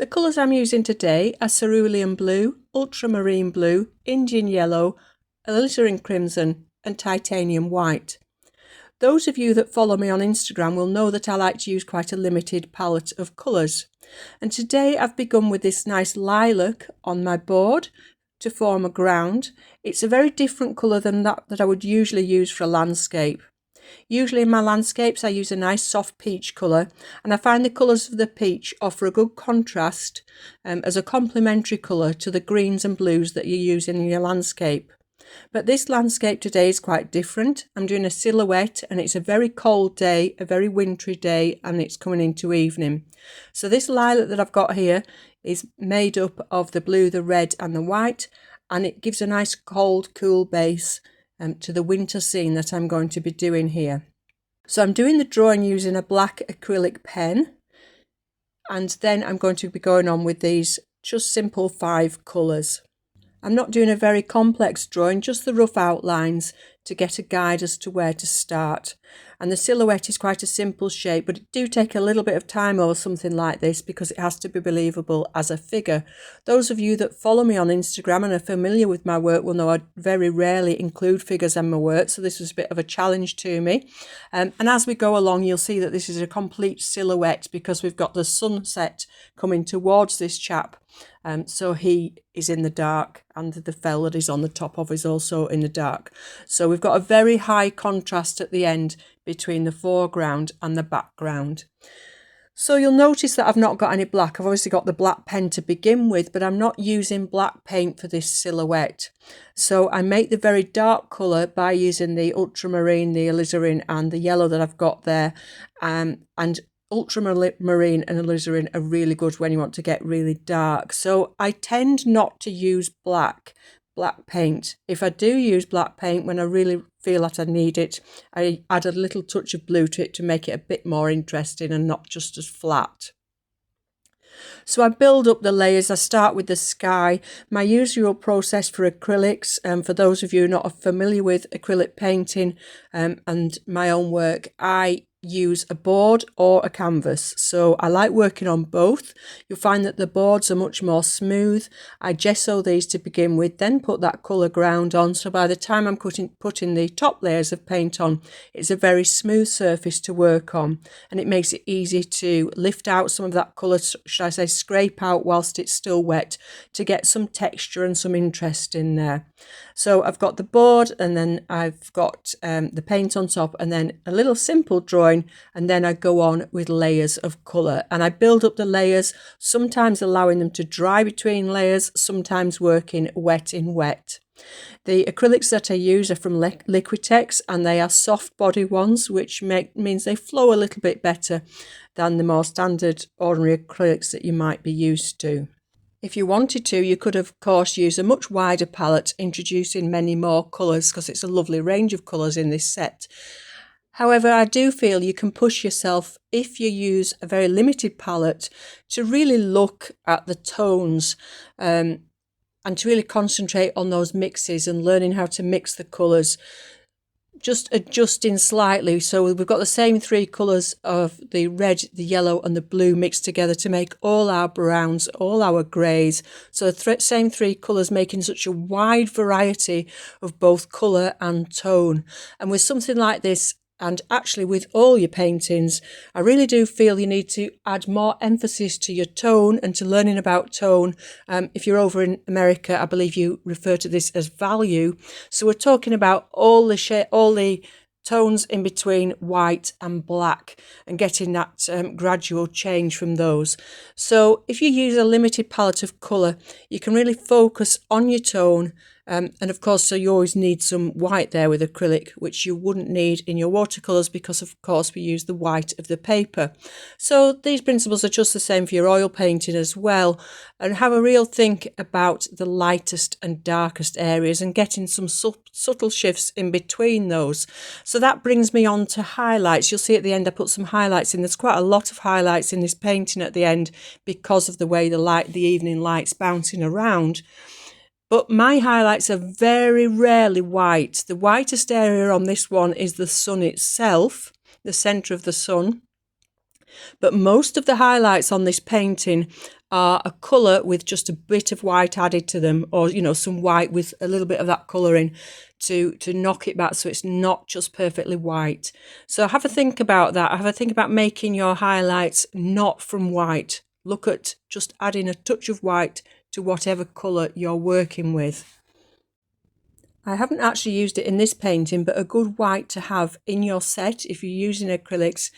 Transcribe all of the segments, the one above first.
The colours I'm using today are cerulean blue, ultramarine blue, Indian yellow, alizarin crimson and titanium white. Those of you that follow me on Instagram will know that I like to use quite a limited palette of colours. And today I've begun with this nice lilac on my board to form a ground. It's a very different colour than that I would usually use for a landscape. Usually in my landscapes I use a nice soft peach colour, and I find the colours of the peach offer a good contrast as a complementary colour to the greens and blues that you use in your landscape. But this landscape today is quite different. I'm doing a silhouette and it's a very cold day, a very wintry day, and it's coming into evening. So this lilac that I've got here is made up of the blue, the red and the white, and it gives a nice cold, cool base to the winter scene that I'm going to be doing here. So I'm doing the drawing using a black acrylic pen, and then I'm going to be going on with these just simple 5 colours. I'm not doing a very complex drawing, just the rough outlines to get a guide as to where to start. And the silhouette is quite a simple shape, but it do take a little bit of time over something like this because it has to be believable as a figure. Those of you that follow me on Instagram and are familiar with my work will know I very rarely include figures in my work, so this was a bit of a challenge to me. And as we go along, you'll see that this is a complete silhouette because we've got the sunset coming towards this chap. So he is in the dark, and the fell that he's on the top of is also in the dark. So we've got a very high contrast at the end between the foreground and the background. So you'll notice that I've not got any black. I've obviously got the black pen to begin with, but I'm not using black paint for this silhouette. So I make the very dark colour by using the ultramarine, the alizarin and the yellow that I've got there, and ultramarine and alizarin are really good when you want to get really dark. So I tend not to use black paint. If I do use black paint when I really feel that I need it, I add a little touch of blue to it to make it a bit more interesting and not just as flat. So I build up the layers. I start with the sky. My usual process for acrylics, for those of you not familiar with acrylic painting and my own work, I use a board or a canvas. So I like working on both. You'll find that the boards are much more smooth. I gesso these to begin with, then put that colour ground on. So by the time I'm putting the top layers of paint on, it's a very smooth surface to work on, and it makes it easy to lift out some of that colour, should I say scrape out whilst it's still wet, to get some texture and some interest in there. So I've got the board, and then I've got the paint on top, and then a little simple drawing, and then I go on with layers of colour, and I build up the layers, sometimes allowing them to dry between layers, sometimes working wet in wet. The acrylics that I use are from Liquitex, and they are soft body ones, which means they flow a little bit better than the more standard ordinary acrylics that you might be used to. If you wanted to, you could of course use a much wider palette, introducing many more colours, because it's a lovely range of colours in this set. However, I do feel you can push yourself, if you use a very limited palette, to really look at the tones and to really concentrate on those mixes and learning how to mix the colours, just adjusting slightly. So we've got the same 3 colours of the red, the yellow and the blue mixed together to make all our browns, all our greys. So the same 3 colours making such a wide variety of both colour and tone. And with something like this, and actually with all your paintings, I really do feel you need to add more emphasis to your tone and to learning about tone. If you're over in America, I believe you refer to this as value. So we're talking about all the tones in between white and black, and getting that gradual change from those. So if you use a limited palette of colour, you can really focus on your tone. And of course, so you always need some white there with acrylic, which you wouldn't need in your watercolours because of course we use the white of the paper. So these principles are just the same for your oil painting as well, and have a real think about the lightest and darkest areas and getting some subtle shifts in between those. So that brings me on to highlights. You'll see at the end I put some highlights in. There's quite a lot of highlights in this painting at the end because of the way the evening light's bouncing around. But my highlights are very rarely white. The whitest area on this one is the sun itself, the centre of the sun. But most of the highlights on this painting are a colour with just a bit of white added to them, or some white with a little bit of that colour in to knock it back so it's not just perfectly white. So have a think about that. Have a think about making your highlights not from white. Look at just adding a touch of white to whatever colour you're working with. I haven't actually used it in this painting, but a good white to have in your set if you're using acrylics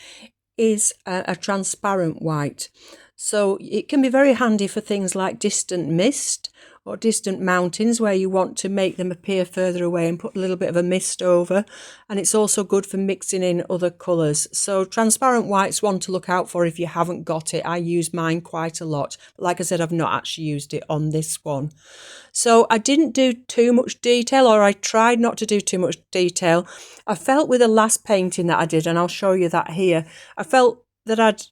is a transparent white. So it can be very handy for things like distant mist or distant mountains where you want to make them appear further away and put a little bit of a mist over. And it's also good for mixing in other colours. So transparent white's one to look out for if you haven't got it. I use mine quite a lot. Like I said, I've not actually used it on this one. So I didn't do too much detail, or I tried not to do too much detail. I felt with the last painting that I did, and I'll show you that here, I felt that I'd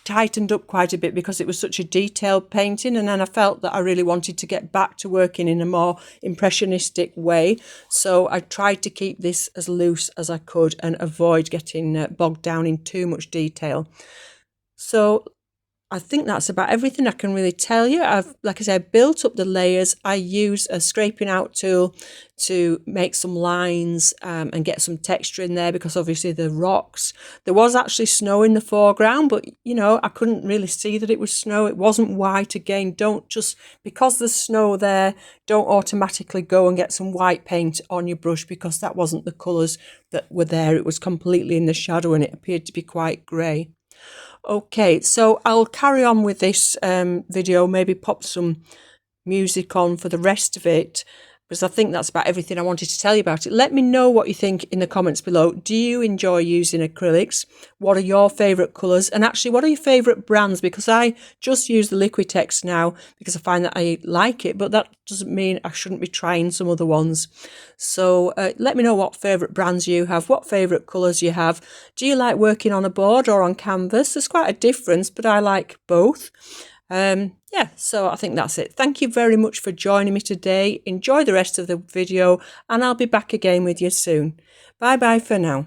tightened up quite a bit because it was such a detailed painting, and then I felt that I really wanted to get back to working in a more impressionistic way. So I tried to keep this as loose as I could and avoid getting bogged down in too much detail. So I think that's about everything I can really tell you. I've, like I said, built up the layers. I use a scraping out tool to make some lines and get some texture in there, because obviously the rocks, there was actually snow in the foreground, but I couldn't really see that it was snow. It wasn't white. Again, don't just, because there's snow there, don't automatically go and get some white paint on your brush, because that wasn't the colours that were there. It was completely in the shadow and it appeared to be quite grey. Okay, so I'll carry on with this video, maybe pop some music on for the rest of it, because I think that's about everything I wanted to tell you about it. Let me know what you think in the comments below. Do you enjoy using acrylics? What are your favourite colours? And actually, what are your favourite brands? Because I just use the Liquitex now because I find that I like it, but that doesn't mean I shouldn't be trying some other ones. So let me know what favourite brands you have, what favourite colours you have. Do you like working on a board or on canvas? There's quite a difference, but I like both. Yeah, so I think that's it. Thank you very much for joining me today. Enjoy the rest of the video, and I'll be back again with you soon. Bye bye for now.